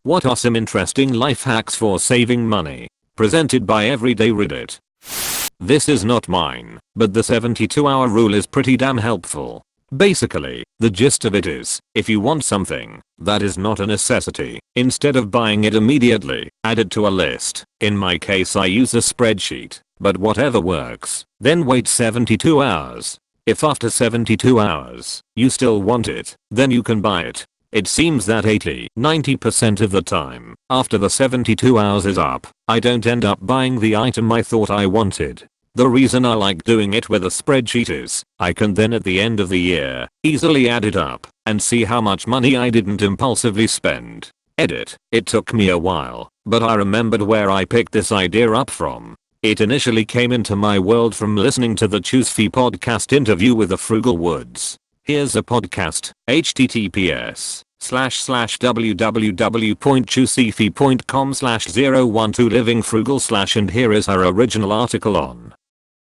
What are some interesting life hacks for saving money? Presented by Everyday Reddit. This is not mine, but the 72-hour rule is pretty damn helpful. Basically, the gist of it is, if you want something that is not a necessity, instead of buying it immediately, add it to a list. In my case I use a spreadsheet, but whatever works. Then wait 72 hours. If after 72 hours, you still want it, then you can buy it. It seems that 80-90% of the time, after the 72 hours is up, I don't end up buying the item I thought I wanted. The reason I like doing it with a spreadsheet is, I can then at the end of the year, easily add it up, and see how much money I didn't impulsively spend. Edit. It took me a while, but I remembered where I picked this idea up from. It initially came into my world from listening to the ChooseFi podcast interview with the Frugal Woods. Here's a podcast, https://www.choosefi.com/012livingfrugal/ and here is her original article on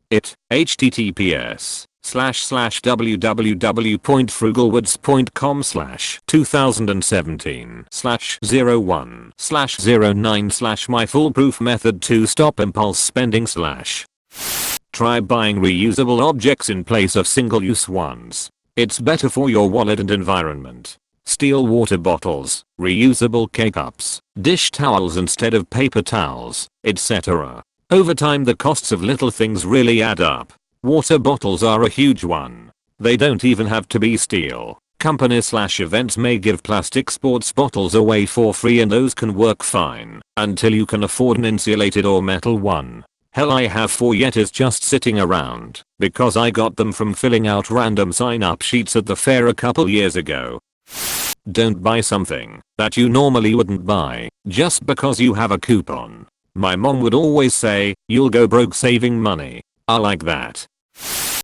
it, https://www.frugalwoods.com/2017/01/09/ my foolproof method to stop impulse spending/ Try buying reusable objects in place of single-use ones. It's better for your wallet and environment. Steel water bottles, reusable K-cups, dish towels instead of paper towels, etc. Over time the costs of little things really add up. Water bottles are a huge one. They don't even have to be steel. Companies/events may give plastic sports bottles away for free and those can work fine until you can afford an insulated or metal one. Hell, I have 4 Yetis just sitting around because I got them from filling out random sign-up sheets at the fair a couple years ago. Don't buy something that you normally wouldn't buy just because you have a coupon. My mom would always say, you'll go broke saving money. I like that.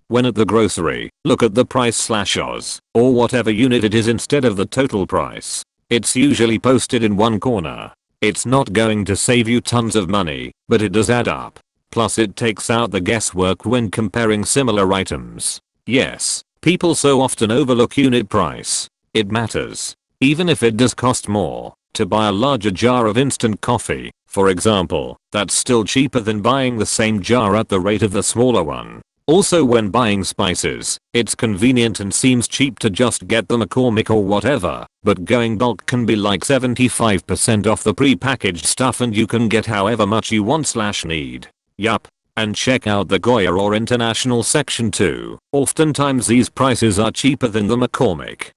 When at the grocery, look at the price/Oz or whatever unit it is instead of the total price. It's usually posted in one corner. It's not going to save you tons of money, but it does add up. Plus it takes out the guesswork when comparing similar items. Yes, people so often overlook unit price. It matters. Even if it does cost more to buy a larger jar of instant coffee, for example, that's still cheaper than buying the same jar at the rate of the smaller one. Also when buying spices, it's convenient and seems cheap to just get the McCormick or whatever, but going bulk can be like 75% off the pre-packaged stuff and you can get however much you want/need. Yup. And check out the Goya or International section too. Oftentimes these prices are cheaper than the McCormick.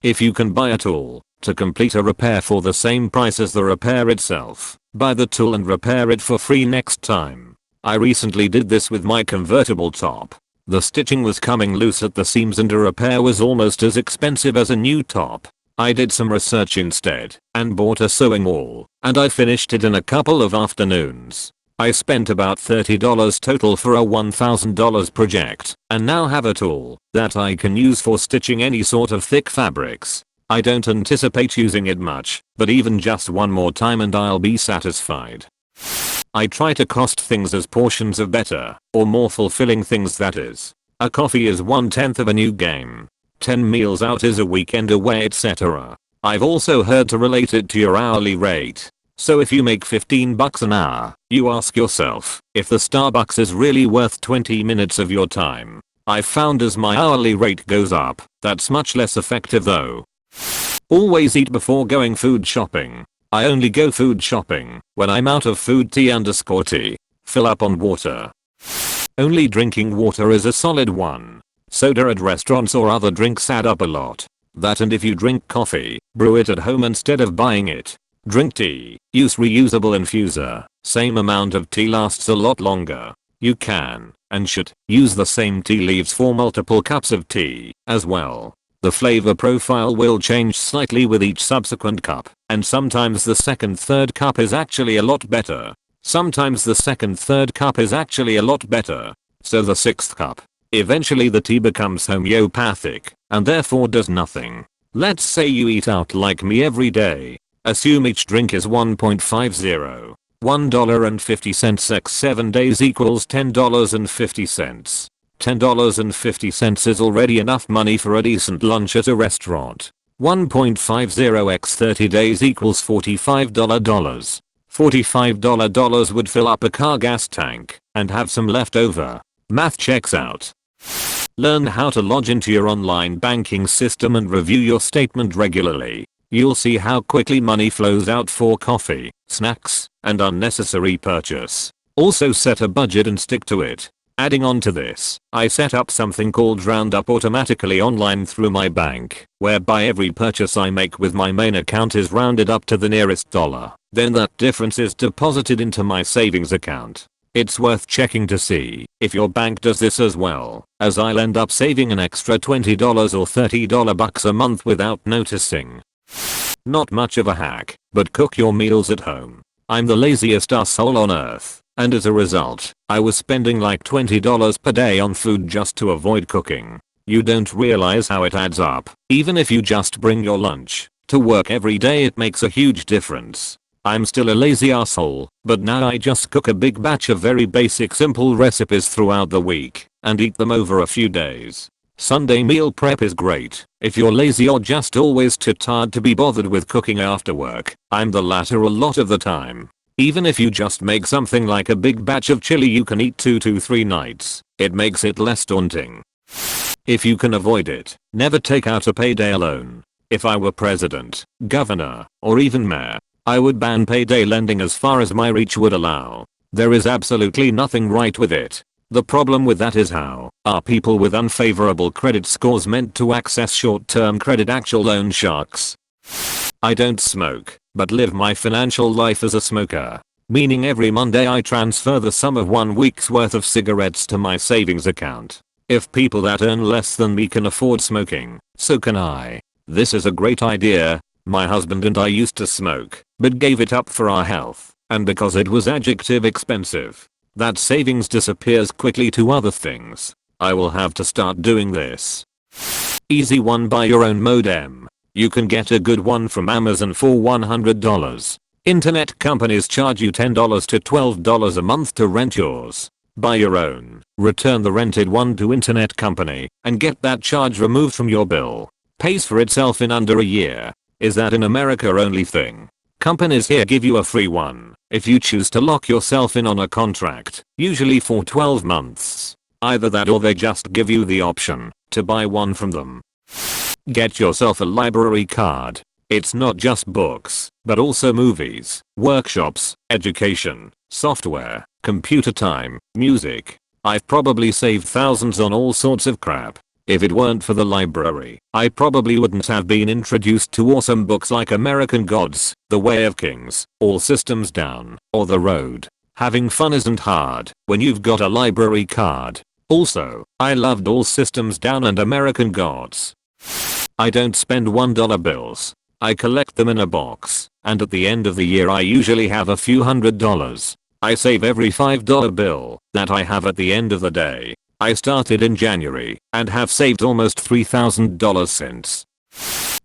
If you can buy a tool to complete a repair for the same price as the repair itself, buy the tool and repair it for free next time. I recently did this with my convertible top. The stitching was coming loose at the seams and a repair was almost as expensive as a new top. I did some research instead and bought a sewing awl, and I finished it in a couple of afternoons. I spent about $30 total for a $1,000 project, and now have a tool that I can use for stitching any sort of thick fabrics. I don't anticipate using it much, but even just one more time and I'll be satisfied. I try to cost things as portions of better or more fulfilling things, that is. A coffee is 1/10 of a new game. 10 meals out is a weekend away, etc. I've also heard to relate it to your hourly rate. So if you make $15 an hour, you ask yourself if the Starbucks is really worth 20 minutes of your time. I've found as my hourly rate goes up, that's much less effective though. Always eat before going food shopping. I only go food shopping when I'm out of food tea_tea. Fill up on water. Only drinking water is a solid one. Soda at restaurants or other drinks add up a lot. That, and if you drink coffee, brew it at home instead of buying it. Drink tea. Use reusable infuser. Same amount of tea lasts a lot longer. You can, and should, use the same tea leaves for multiple cups of tea as well. The flavor profile will change slightly with each subsequent cup, and sometimes the second/third cup is actually a lot better. So the 6th cup. Eventually the tea becomes homeopathic, and therefore does nothing. Let's say you eat out like me every day. Assume each drink is 1.50. $1.50 x 7 days equals $10.50. $10.50 is already enough money for a decent lunch at a restaurant. 1.50 x 30 days equals $45. $45 would fill up a car gas tank and have some left over. Math checks out. Learn how to log into your online banking system and review your statement regularly. You'll see how quickly money flows out for coffee, snacks, and unnecessary purchase. Also set a budget and stick to it. Adding on to this, I set up something called Roundup automatically online through my bank, whereby every purchase I make with my main account is rounded up to the nearest dollar. Then that difference is deposited into my savings account. It's worth checking to see if your bank does this as well, as I'll end up saving an extra $20 or $30 a month without noticing. Not much of a hack, but cook your meals at home. I'm the laziest asshole on earth, and as a result, I was spending like $20 per day on food just to avoid cooking. You don't realize how it adds up. Even if you just bring your lunch to work every day, it makes a huge difference. I'm still a lazy asshole, but now I just cook a big batch of very basic simple recipes throughout the week and eat them over a few days. Sunday meal prep is great if you're lazy or just always too tired to be bothered with cooking after work. I'm the latter a lot of the time. Even if you just make something like a big batch of chili you can eat 2 to 3 nights, it makes it less daunting. If you can avoid it, never take out a payday alone. If I were president, governor, or even mayor, I would ban payday lending as far as my reach would allow. There is absolutely nothing right with it. The problem with that is how are people with unfavorable credit scores meant to access short-term credit actual loan sharks? I don't smoke, but live my financial life as a smoker. Meaning every Monday I transfer the sum of 1 week's worth of cigarettes to my savings account. If people that earn less than me can afford smoking, so can I. This is a great idea. My husband and I used to smoke, but gave it up for our health, and because it was adjective expensive. That savings disappears quickly to other things. I will have to start doing this. Easy one: buy your own modem. You can get a good one from Amazon for $100. Internet companies charge you $10 to $12 a month to rent yours. Buy your own, return the rented one to internet company, and get that charge removed from your bill. Pays for itself in under a year. Is that an America only thing? Companies here give you a free one if you choose to lock yourself in on a contract, usually for 12 months. Either that or they just give you the option to buy one from them. Get yourself a library card. It's not just books, but also movies, workshops, education, software, computer time, music. I've probably saved thousands on all sorts of crap. If it weren't for the library, I probably wouldn't have been introduced to awesome books like American Gods, The Way of Kings, All Systems Down, or The Road. Having fun isn't hard when you've got a library card. Also, I loved All Systems Down and American Gods. I don't spend $1 bills. I collect them in a box, and at the end of the year I usually have a few $100s. I save every $5 bill that I have at the end of the day. I started in January and have saved almost $3,000 since.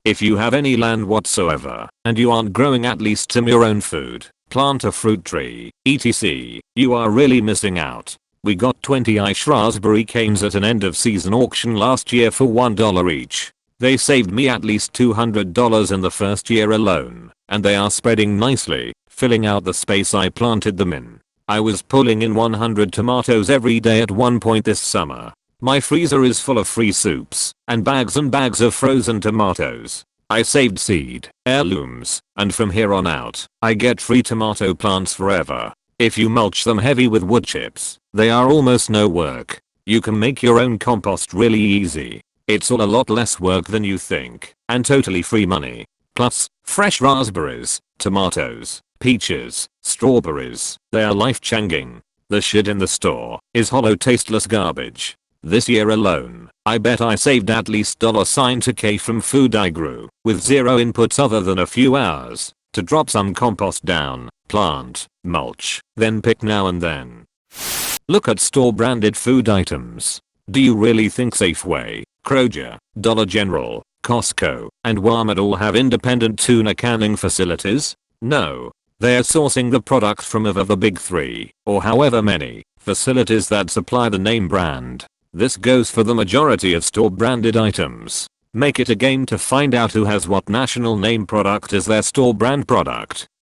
If you have any land whatsoever and you aren't growing at least some your own food, plant a fruit tree, etc. You are really missing out. We got 20 Irish raspberry canes at an end of season auction last year for $1 each. They saved me at least $200 in the first year alone, and they are spreading nicely, filling out the space I planted them in. I was pulling in 100 tomatoes every day at one point this summer. My freezer is full of free soups and bags of frozen tomatoes. I saved seed, heirlooms, and from here on out, I get free tomato plants forever. If you mulch them heavy with wood chips, they are almost no work. You can make your own compost really easy. It's all a lot less work than you think, and totally free money. Plus, fresh raspberries, tomatoes, peaches, strawberries, they are life-changing. The shit in the store is hollow tasteless garbage. This year alone, I bet I saved at least $2K from food I grew, with zero inputs other than a few hours, to drop some compost down, plant, mulch, then pick now and then. Look at store-branded food items. Do you really think Safeway, Kroger, Dollar General, Costco, and Walmart all have independent tuna canning facilities? No. They're sourcing the product from either the big three, or however many, facilities that supply the name brand. This goes for the majority of store-branded items. Make it a game to find out who has what national name product as their store brand product.